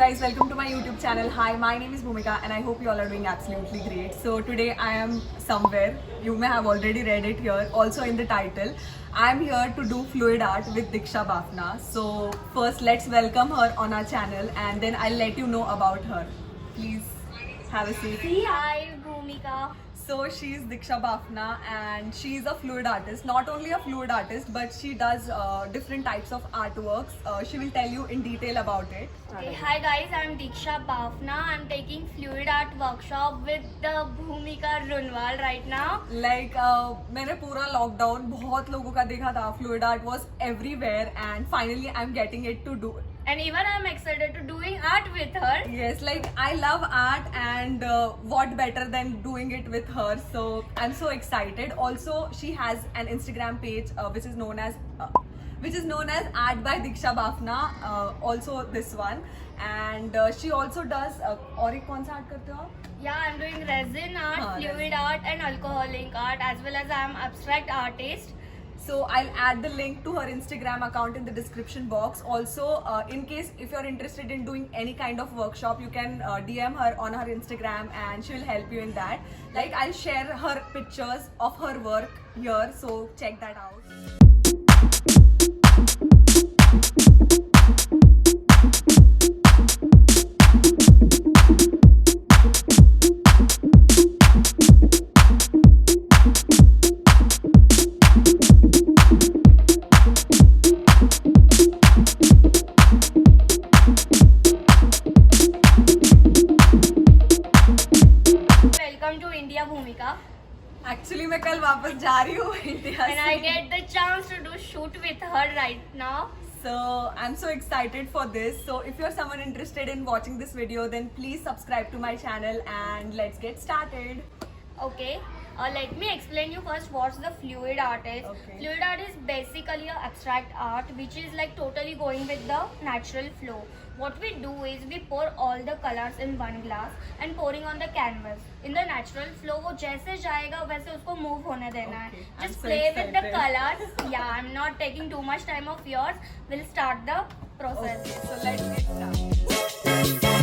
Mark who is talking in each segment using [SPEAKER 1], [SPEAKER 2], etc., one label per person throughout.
[SPEAKER 1] guys, welcome to my YouTube channel. Hi, my name is Bhumika and I hope you all are doing absolutely great. So today I am somewhere, you may have already read it here, also in the title. I am here to do fluid art with Diksha Bafna. So first let's welcome her on our channel and then I'll let you know about her. Please have a seat.
[SPEAKER 2] Hi, Bhumika.
[SPEAKER 1] So she's Diksha Bafna and she's a fluid artist. Not only a fluid artist, but she does different types of artworks. She will tell you in detail about it.
[SPEAKER 2] Okay, hi guys, I'm Diksha Bafna. I'm taking fluid art workshop with the Bhumika Runwal right now.
[SPEAKER 1] Like मैंने पूरा lockdown बहुत लोगों का देखा था. Fluid art was everywhere and finally I'm getting it to do.
[SPEAKER 2] And even I'm excited to doing art with her.
[SPEAKER 1] Yes, like I love art and what better than doing it with her. So I'm so excited. Also, she has an Instagram page which is known as Art by Diksha Bafna. Also this one, and she also does. और एक कौन सा art करते हो आप?
[SPEAKER 2] Yeah, I'm doing resin art, fluid
[SPEAKER 1] resin.
[SPEAKER 2] art, and alcohol ink art, as well as I'm abstract artist.
[SPEAKER 1] So I'll add the link to her Instagram account in the description box. Also, in case if you're interested in doing any kind of workshop, you can DM her on her Instagram and she will help you in that. Like I'll share her pictures of her work here, so check that out.
[SPEAKER 2] Welcome to India, Bhumika.
[SPEAKER 1] Actually, मैं कल वापस जा रही हूँ India
[SPEAKER 2] And I get the chance to do shoot with her right now.
[SPEAKER 1] So I'm so excited for this. So if you're someone interested in watching this video, then please subscribe to my channel and let's get started.
[SPEAKER 2] Okay, let me explain you first what's the fluid art is.
[SPEAKER 1] Okay.
[SPEAKER 2] Fluid art is basically a abstract art which is like totally going with the natural flow. What we do is we pour all the colors in one glass and pouring on the canvas. In the natural flow, वो जैसे जाएगा वैसे उसको move होने देना है.
[SPEAKER 1] Okay, I'm
[SPEAKER 2] Just
[SPEAKER 1] so
[SPEAKER 2] play with the
[SPEAKER 1] excited.
[SPEAKER 2] colors. Yeah, I'm not taking too much time of yours. We'll start the process.
[SPEAKER 1] Okay, so let's get started.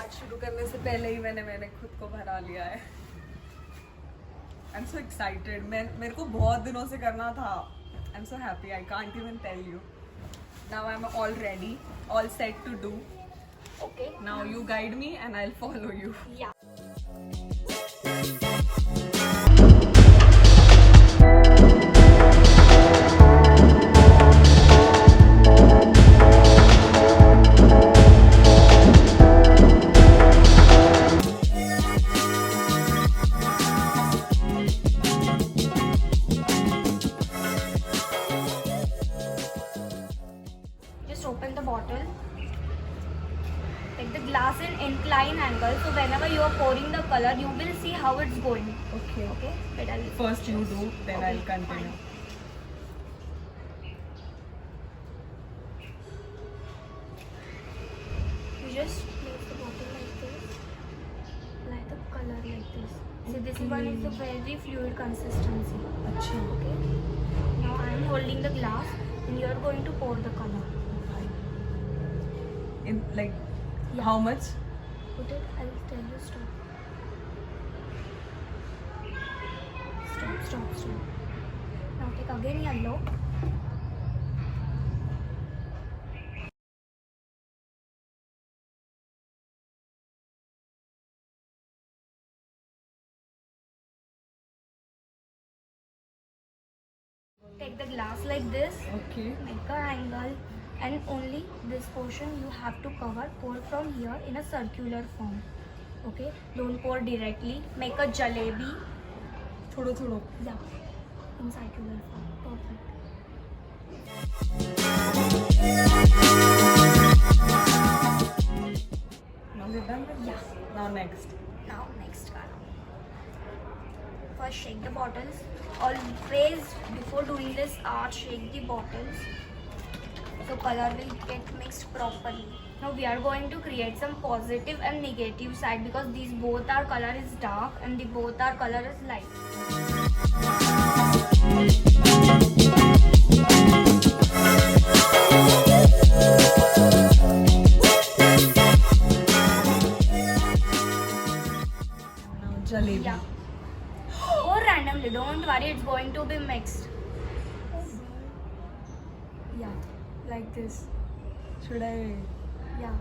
[SPEAKER 1] आज शुरू करने से पहले ही मैंने खुद को भरा लिया है. I'm so excited. मेरे को बहुत दिनों से करना था. I'm so happy. I can't even tell you. Now I'm all ready, all set to do.
[SPEAKER 2] Okay.
[SPEAKER 1] Now you guide me and I'll follow you.
[SPEAKER 2] Yeah. Just open the bottle. Take the glass in incline angle, so whenever you are pouring the color, you will see how it's going.
[SPEAKER 1] Okay.
[SPEAKER 2] Okay? Wait, I'll
[SPEAKER 1] First you do, then
[SPEAKER 2] Okay,
[SPEAKER 1] I'll continue.
[SPEAKER 2] fine. You just place the bottle like this. Apply the color like this. See, this one is a very fluid consistency.
[SPEAKER 1] अच्छा.
[SPEAKER 2] Okay? Now I am holding the glass, and you are going to pour the color.
[SPEAKER 1] In like
[SPEAKER 2] Yeah.
[SPEAKER 1] how much?
[SPEAKER 2] Put it, I'll tell you stop. Stop. Now take again yellow. Take the glass like this,
[SPEAKER 1] Okay.
[SPEAKER 2] make an angle, and only this portion you have to cover. Pour from here in a circular form. Okay? Don't pour directly. Make a jalebi.
[SPEAKER 1] थोड़ो.
[SPEAKER 2] Yeah, in circular form. Perfect.
[SPEAKER 1] Now we're done with
[SPEAKER 2] Yeah.
[SPEAKER 1] this. Now next.
[SPEAKER 2] Now next color. First shake the bottles. Always before doing this art, shake the bottles. So color will get mixed properly. Now we are going to create some positive and negative side because these both our color is dark and the both our color is light.
[SPEAKER 1] Now jalebi.
[SPEAKER 2] Yeah. Or randomly, don't worry, it's going to be mixed. Yeah, like this.
[SPEAKER 1] Should I?
[SPEAKER 2] Yeah.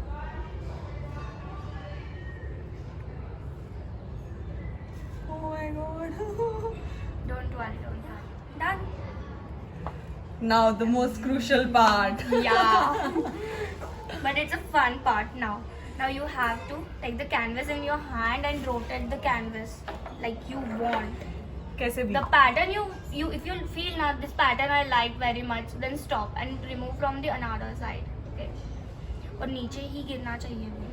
[SPEAKER 1] Oh my god.
[SPEAKER 2] Don't worry, don't worry. Done.
[SPEAKER 1] Now the most crucial part.
[SPEAKER 2] Yeah. But it's a fun part now. Now you have to take the canvas in your hand and rotate the canvas like you want.
[SPEAKER 1] कैसे भी?
[SPEAKER 2] The pattern you if you feel now this pattern I like very much, then stop and remove from the another side. Okay. और नीचे ही गिरना चाहिए वो.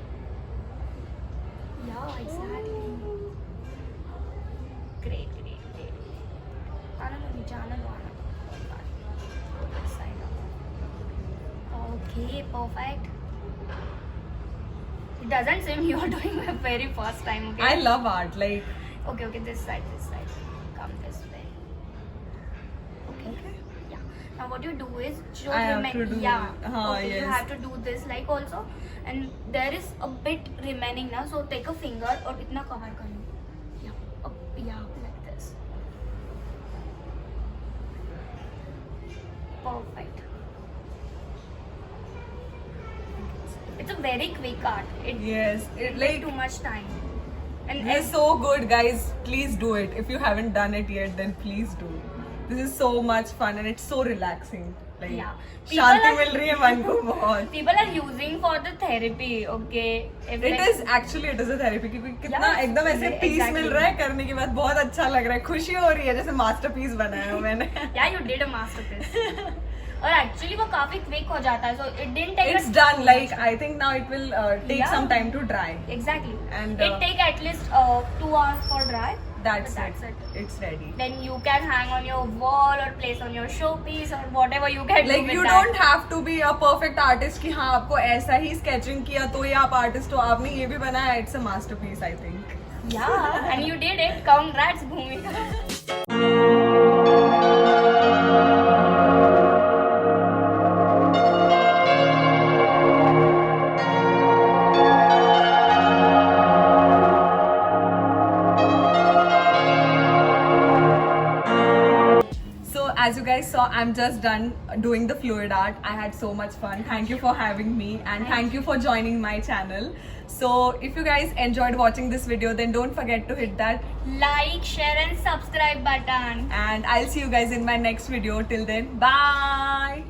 [SPEAKER 2] Yeah, exactly. Great, great, great. आना लो नीचे, आना लो, आना लो. This side up. Okay, perfect. It doesn't seem you are doing the very first time. Okay.
[SPEAKER 1] I love art. Like.
[SPEAKER 2] Okay, okay, this side, this side. Come this way. Okay.
[SPEAKER 1] Okay.
[SPEAKER 2] Yeah. Now what you do is, जो
[SPEAKER 1] I have to do.
[SPEAKER 2] yeah.
[SPEAKER 1] हाँ,
[SPEAKER 2] Okay, you
[SPEAKER 1] yes.
[SPEAKER 2] have to do this like also, and there is a bit remaining now. So take a finger और इतना cover कर लो. Yeah. Up, yeah, like this. Perfect. It's a very quick art. It
[SPEAKER 1] Yes. It
[SPEAKER 2] takes
[SPEAKER 1] like.
[SPEAKER 2] too much time. And
[SPEAKER 1] It's so good, guys. Please do it. If you haven't done it yet, then please do. This is so much fun and it's so relaxing. Like,
[SPEAKER 2] Yeah.
[SPEAKER 1] Shanti
[SPEAKER 2] People are-
[SPEAKER 1] मिल रही है मन को बहुत.
[SPEAKER 2] people are using for the therapy. Okay. If
[SPEAKER 1] It
[SPEAKER 2] like-
[SPEAKER 1] is actually it is a therapy क्योंकि कितना
[SPEAKER 2] Yeah,
[SPEAKER 1] एकदम ऐसे
[SPEAKER 2] exactly.
[SPEAKER 1] Piece मिल रहा है करने के बाद बहुत अच्छा लग रहा है, खुशी हो रही है जैसे मास्टरपीस बनाया हो मैंने.
[SPEAKER 2] Yeah, you did a masterpiece. और actually वो काफी quick हो जाता है, so it didn't take.
[SPEAKER 1] It's done. Like I think now it will take
[SPEAKER 2] Yeah.
[SPEAKER 1] some time to dry.
[SPEAKER 2] Exactly.
[SPEAKER 1] And,
[SPEAKER 2] it take at least 2 hours for dry.
[SPEAKER 1] That's
[SPEAKER 2] But
[SPEAKER 1] it. It's ready.
[SPEAKER 2] Then you can hang on your wall or place on your showpiece or whatever you can do
[SPEAKER 1] Like
[SPEAKER 2] with
[SPEAKER 1] you
[SPEAKER 2] that.
[SPEAKER 1] don't have to be a perfect artist कि हाँ आपको ऐसा ही sketching किया तो ये आप artist हो, आपने ये भी बनाया. It's a masterpiece, I think.
[SPEAKER 2] Yeah, and you did it. Congrats, Bhumika.
[SPEAKER 1] So as you guys saw, I'm just done doing the fluid art. I had so much fun. Thank you for having me and thank you for joining my channel. So if you guys enjoyed watching this video, then don't forget to hit that,
[SPEAKER 2] Like, share and subscribe button.
[SPEAKER 1] and I'll see you guys in my next video. Till then, bye.